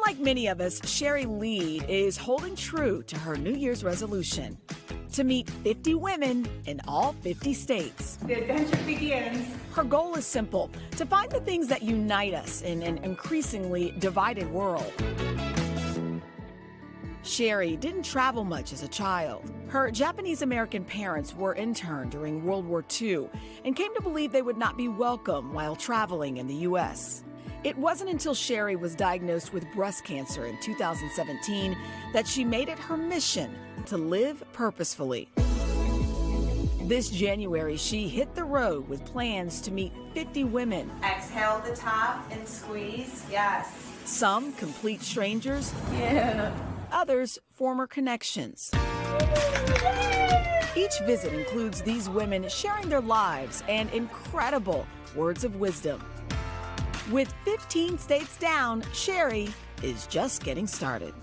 Like many of us, Shari Leid is holding true to her New Year's resolution to meet 50 women in all 50 states. The adventure begins. Her goal is simple: to find the things that unite us in an increasingly divided world. Shari didn't travel much as a child. Her Japanese-American parents were interned during World War II and came to believe they would not be welcome while traveling in the U.S. It wasn't until Shari was diagnosed with breast cancer in 2017 that she made it her mission to live purposefully. This January, she hit the road with plans to meet 50 women. Exhale the top and squeeze. Yes. Some complete strangers. Yeah. Others, former connections. Each visit includes these women sharing their lives and incredible words of wisdom. With 15 states down, Shari is just getting started.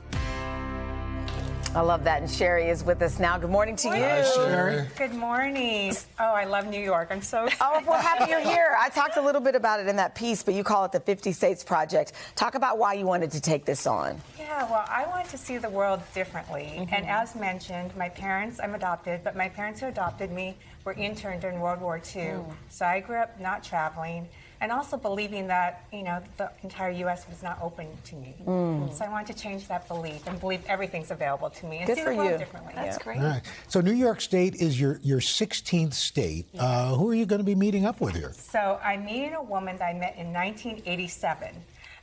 I love that, and Shari is with us now. Good morning to you. Hi, Shari. Good morning. Oh, I love New York. I'm so excited. Oh, well, happy you're here. I talked a little bit about it in that piece, but you call it the 50 States Project. Talk about why you wanted to take this on. Yeah, well, I want to see the world differently. And as mentioned, my parents, I'm adopted, but my parents who adopted me were interned during World War II. So I grew up not traveling and also believing that, you know, the entire U.S. was not open to me. So I wanted to change that belief and believe everything's available to me and Good see for the world you. differently. That's great. All right. So New York State is your 16th state. Who are you going to be meeting up with here? So I'm meeting a woman that I met in 1987.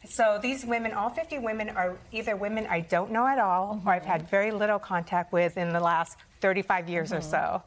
So these women, all 50 women, are either women I don't know at all or I've had very little contact with in the last 35 years or so.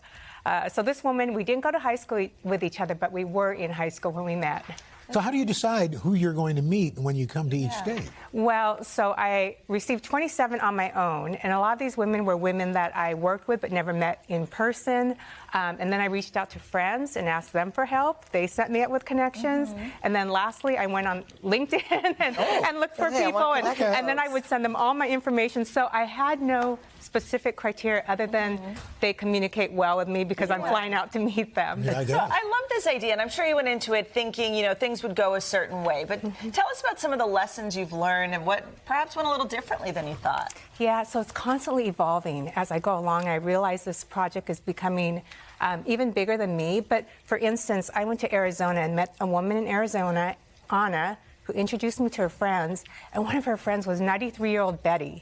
So this woman, we didn't go to high school with each other, but we were in high school when we met. So how do you decide who you're going to meet when you come to each state? Well, so I received 27 on my own, and a lot of these women were women that I worked with but never met in person. And then I reached out to friends and asked them for help. They set me up with connections. And then lastly, I went on LinkedIn and looked for people, and then I would send them all my information. So I had no specific criteria other than they communicate well with me because I'm flying out to meet them. Yeah, I So I love this idea, and I'm sure you went into it thinking, you know, things would go a certain way. But tell us about some of the lessons you've learned and what perhaps went a little differently than you thought. Yeah, so it's constantly evolving as I go along. I realize this project is becoming even bigger than me. But for instance, I went to Arizona and met a woman in Arizona, Anna, who introduced me to her friends, and one of her friends was 93-year-old Betty.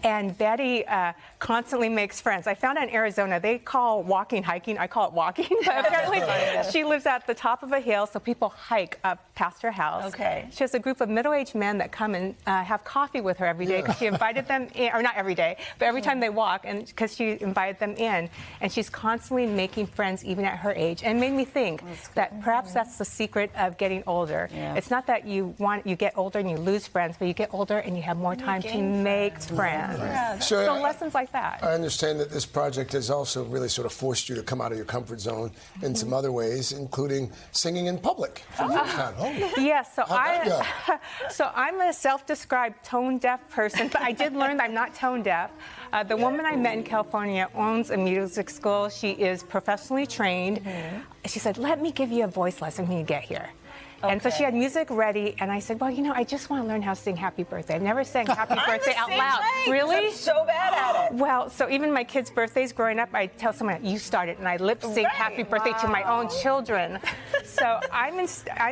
And Betty constantly makes friends. I found out in Arizona, they call walking hiking. I call it walking, but apparently she lives at the top of a hill, so people hike up past her house. Okay. She has a group of middle-aged men that come and have coffee with her every day because she invited them in, or not every day, but every time they walk, and because she invited them in. And she's constantly making friends even at her age, and made me think that perhaps that's the secret of getting older. It's not that you get older and you lose friends, but you get older and you have more time to make friends. So lessons like that. I understand that this project has also really sort of forced you to come out of your comfort zone in some other ways, including singing in public. Yes, so How'd that so I'm a self-described tone-deaf person, but I did learn that I'm not tone-deaf. The woman I met in California owns a music school. She is professionally trained. She said, "Let me give you a voice lesson when you get here." And so she had music ready, and I said, well, you know, I just want to learn how to sing Happy Birthday. I've never sang Happy Birthday out loud. Really? I'm so bad at it. Well, so even my kids' birthdays growing up, I tell someone, you started, and I lip sync Happy Birthday to my own children. So I'm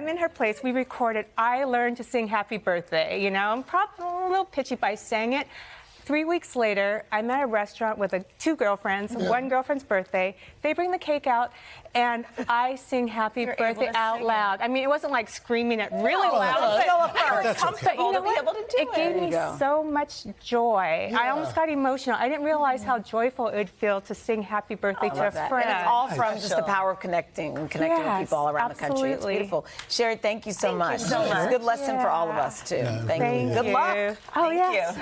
in her place. We recorded, I learned to sing Happy Birthday. You know, I'm probably a little pitchy, but I sang it. 3 weeks later, I'm at a restaurant with two girlfriends, one girlfriend's birthday. They bring the cake out, and I sing Happy Birthday out loud. I mean, it wasn't like screaming it really loud, but you know what? It gave me so much joy. I almost got emotional. I didn't realize how joyful it would feel to sing Happy Birthday to a friend. And it's all from just the power of connecting with people all around the country. It's beautiful. Shari, thank you so much. Thank you so much. It's a good lesson for all of us, too. Thank you. Good luck. Oh, yes.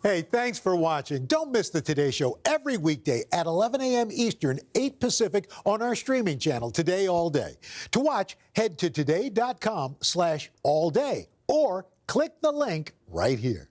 Hey, thanks for watching. Don't miss the Today Show every weekday at 11 a.m. Eastern, 8 Pacific on our streaming channel, Today All Day. To watch, head to today.com/allday or click the link right here.